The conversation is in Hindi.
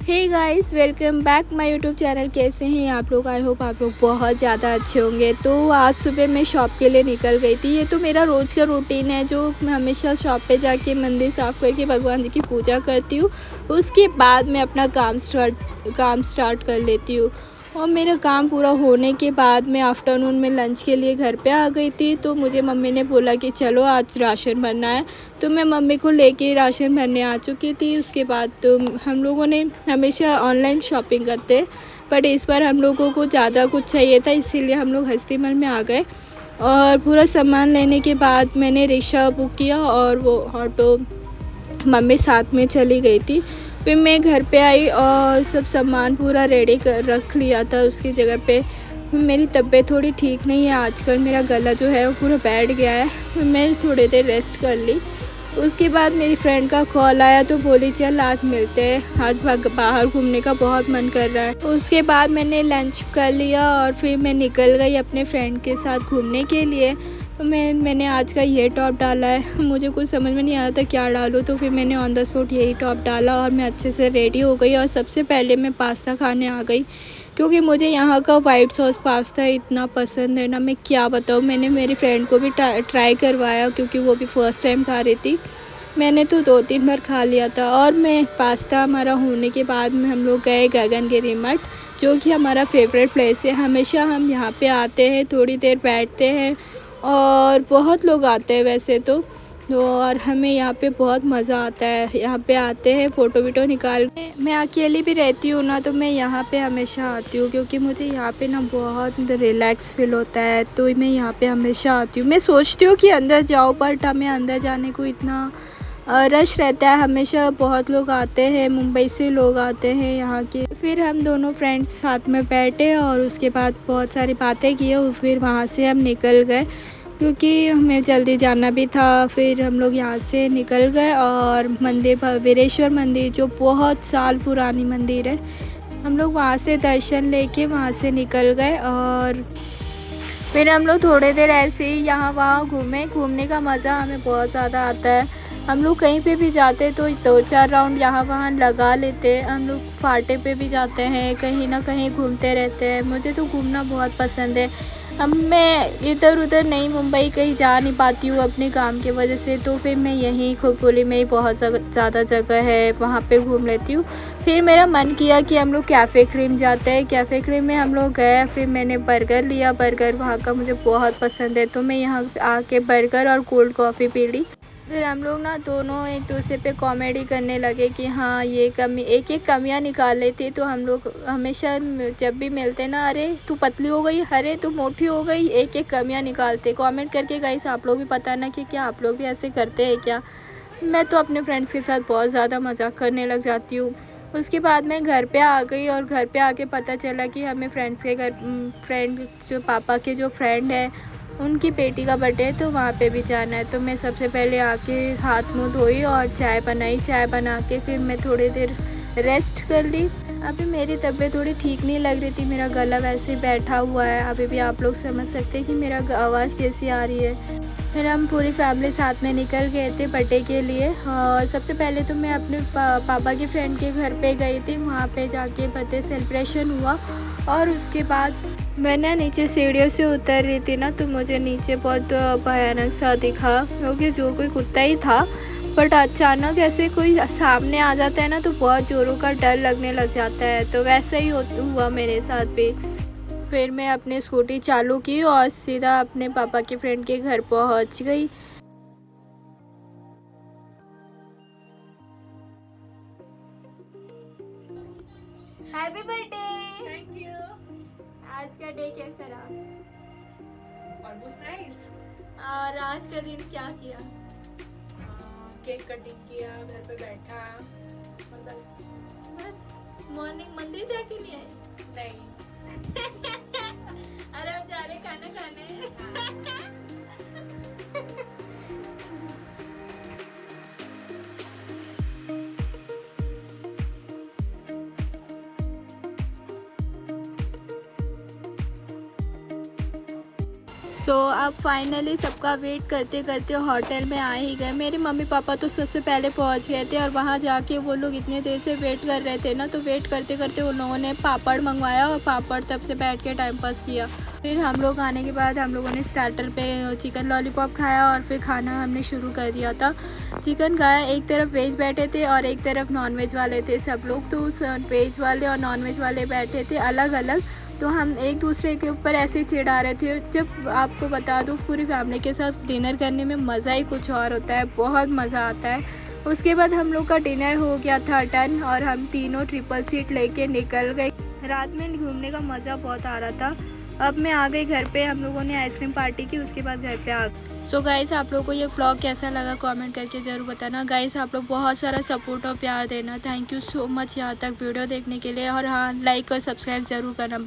Hey guys, welcome back my YouTube channel. कैसे हैं आप लोग? आई होप आप लोग बहुत ज़्यादा अच्छे होंगे। तो आज सुबह मैं शॉप के लिए निकल गई थी। ये तो मेरा रोज़ का रूटीन है, जो मैं हमेशा शॉप पे जाके मंदिर साफ़ करके भगवान जी की पूजा करती हूँ। उसके बाद मैं अपना काम स्टार्ट कर लेती हूँ। और मेरा काम पूरा होने के बाद मैं आफ्टरनून में लंच के लिए घर पे आ गई थी। तो मुझे मम्मी ने बोला कि चलो आज राशन भरना है, तो मैं मम्मी को लेके राशन भरने आ चुकी थी। उसके बाद तो हम लोगों ने हमेशा ऑनलाइन शॉपिंग करते हैं, बट इस बार हम लोगों को ज़्यादा कुछ चाहिए था, इसीलिए हम लोग हस्ती महल में आ गए। और पूरा सामान लेने के बाद मैंने रिक्शा बुक किया और वो ऑटो मम्मी साथ में चली गई थी। फिर मैं घर पे आई और सब सामान पूरा रेडी कर रख लिया था उसकी जगह पे। मेरी तबीयत थोड़ी ठीक नहीं है आजकल, मेरा गला जो है वो पूरा बैठ गया है। फिर मैं थोड़ी देर रेस्ट कर ली। उसके बाद मेरी फ्रेंड का कॉल आया तो बोली चल आज मिलते हैं, आज बाहर घूमने का बहुत मन कर रहा है। उसके बाद मैंने लंच कर लिया और फिर मैं निकल गई अपने फ्रेंड के साथ घूमने के लिए। तो मैंने आज का ये टॉप डाला है, मुझे कुछ समझ में नहीं आया था क्या डालूँ, तो फिर मैंने ऑन द स्पॉट यही टॉप डाला और मैं अच्छे से रेडी हो गई। और सबसे पहले मैं पास्ता खाने आ गई, क्योंकि मुझे यहाँ का वाइट सॉस पास्ता इतना पसंद है ना, मैं क्या बताऊँ। मैंने मेरी फ्रेंड को भी ट्राई करवाया, क्योंकि वो भी फ़र्स्ट टाइम खा रही थी। मैंने तो 2-3 बार खा लिया था। और मैं पास्ता हमारा होने के बाद में हम लोग गए गगनगिरी मठ, जो कि हमारा फेवरेट प्लेस है। हमेशा हम यहाँ पे आते हैं, थोड़ी देर बैठते हैं और बहुत लोग आते हैं वैसे तो। और हमें यहाँ पे बहुत मज़ा आता है, यहाँ पे आते हैं फ़ोटो वीटो निकाल। मैं अकेली भी रहती हूँ ना, तो मैं यहाँ पे हमेशा आती हूँ, क्योंकि मुझे यहाँ पे ना बहुत रिलैक्स फील होता है। तो मैं यहाँ पे हमेशा आती हूँ। मैं सोचती हूँ कि अंदर जाओ, बट हमें अंदर जाने को इतना रश रहता है। हमेशा बहुत लोग आते हैं, मुंबई से लोग आते हैं यहाँ के। फिर हम दोनों फ्रेंड्स साथ में बैठे और उसके बाद बहुत सारी बातें की और फिर वहाँ से हम निकल गए, क्योंकि हमें जल्दी जाना भी था। फिर हम लोग यहाँ से निकल गए और मंदिर वीरेश्वर मंदिर, जो बहुत साल पुरानी मंदिर है, हम लोग वहाँ से दर्शन लेके वहाँ से निकल गए। और फिर हम लोग थोड़ी देर ऐसे ही यहाँ वहाँ घूमने का मज़ा हमें बहुत ज़्यादा आता है। हम लोग कहीं पे भी जाते तो 2-4 राउंड यहाँ वहाँ लगा लेते हैं। हम लोग फाटे पे भी जाते हैं, कहीं ना कहीं घूमते रहते हैं। मुझे तो घूमना बहुत पसंद है। मैं इधर उधर नहीं, मुंबई कहीं जा नहीं पाती हूँ अपने काम की वजह से, तो फिर मैं यहीं खोपोली में ही बहुत ज़्यादा जगह है वहाँ पे घूम लेती हूँ। फिर मेरा मन किया कि हम लोग कैफ़े क्रीम जाते हैं। कैफ़े क्रीम में हम लोग गए, फिर मैंने बर्गर लिया। बर्गर वहाँ का मुझे बहुत पसंद है, तो मैं यहाँ आके बर्गर और कोल्ड कॉफ़ी पी ली। फिर हम लोग ना दोनों एक दूसरे पे कॉमेडी करने लगे कि हाँ ये कमी, एक एक कमियां निकाल लेती। तो हम लोग हमेशा जब भी मिलते ना, अरे तू पतली हो गई, अरे तू मोटी हो गई, एक एक कमियां निकालते। कमेंट करके गाइस आप लोग भी पता ना कि क्या आप लोग भी ऐसे करते हैं क्या। मैं तो अपने फ्रेंड्स के साथ बहुत ज़्यादा मजाक करने लग जाती हूँ। उसके बाद मैं घर पे आ गई और घर पे आके पता चला कि हमें फ्रेंड्स के घर, फ्रेंड जो पापा के जो फ्रेंड है उनकी बेटी का बर्थडे है, तो वहाँ पे भी जाना है। तो मैं सबसे पहले आके हाथ मुँह धोई और चाय बनाई। चाय बना के फिर मैं थोड़ी देर रेस्ट कर ली। अभी मेरी तबीयत थोड़ी ठीक नहीं लग रही थी, मेरा गला वैसे ही बैठा हुआ है। अभी भी आप लोग समझ सकते हैं कि मेरा आवाज़ कैसी आ रही है। फिर हम पूरी फैमिली साथ में निकल गए थे बर्थडे के लिए। और सबसे पहले तो मैं अपने पापा की फ्रेंड के घर पे गई थी, वहाँ पे जाके बर्थडे सेलिब्रेशन हुआ। और उसके बाद मैं ना नीचे सीढ़ियों से उतर रही थी ना, तो मुझे नीचे बहुत भयानक सा दिखा, क्योंकि जो कोई कुत्ता ही था। बट अचानक ऐसे कोई सामने आ जाता है ना, तो बहुत ज़ोरों का डर लगने लग जाता है। तो वैसा ही हुआ मेरे साथ भी। फिर मैं अपनी स्कूटी चालू की और सीधा अपने पापा के फ्रेंड के घर पहुंच गई। Happy birthday. Thank you. आज का डे कैसा रहा? Almost nice. और आज का दिन क्या किया? केक कटिंग किया, घर पे बैठा और बस मॉर्निंग मंदिर जाके नहीं आए? नहीं। अरे हम जा रहे खाना खाने। सो अब फाइनली सबका वेट करते करते होटल में आ ही गए। मेरे मम्मी पापा तो सबसे पहले पहुंच गए थे और वहां जाके वो लोग इतने देर से वेट कर रहे थे ना, तो वेट करते करते उन लोगों ने पापड़ मंगवाया और पापड़ तब से बैठ के टाइम पास किया। फिर हम लोग आने के बाद हम लोगों ने स्टार्टर पे चिकन लॉलीपॉप खाया और फिर खाना हमने शुरू कर दिया था। चिकन खाया, एक तरफ वेज बैठे थे और एक तरफ नॉन वेज वाले थे सब लोग। तो वेज वाले और नॉन वेज वाले बैठे थे अलग अलग, तो हम एक दूसरे के ऊपर ऐसे चिढ़ा रहे थे। जब आपको बता दूँ, पूरी फैमिली के साथ डिनर करने में मज़ा ही कुछ और होता है, बहुत मज़ा आता है। उसके बाद हम लोग का डिनर हो गया था डन और हम तीनों ट्रिपल सीट लेके निकल गए। रात में घूमने का मज़ा बहुत आ रहा था। अब मैं आ गई घर पे, हम लोगों ने आइसक्रीम पार्टी की, उसके बाद घर पे आ गए। सो गाइस, आप लोगों को ये व्लॉग कैसा लगा कमेंट करके ज़रूर बताना। गाइस, आप लोग बहुत सारा सपोर्ट और प्यार देना। थैंक यू सो मच यहाँ तक वीडियो देखने के लिए। और हाँ, लाइक और सब्सक्राइब ज़रूर करना।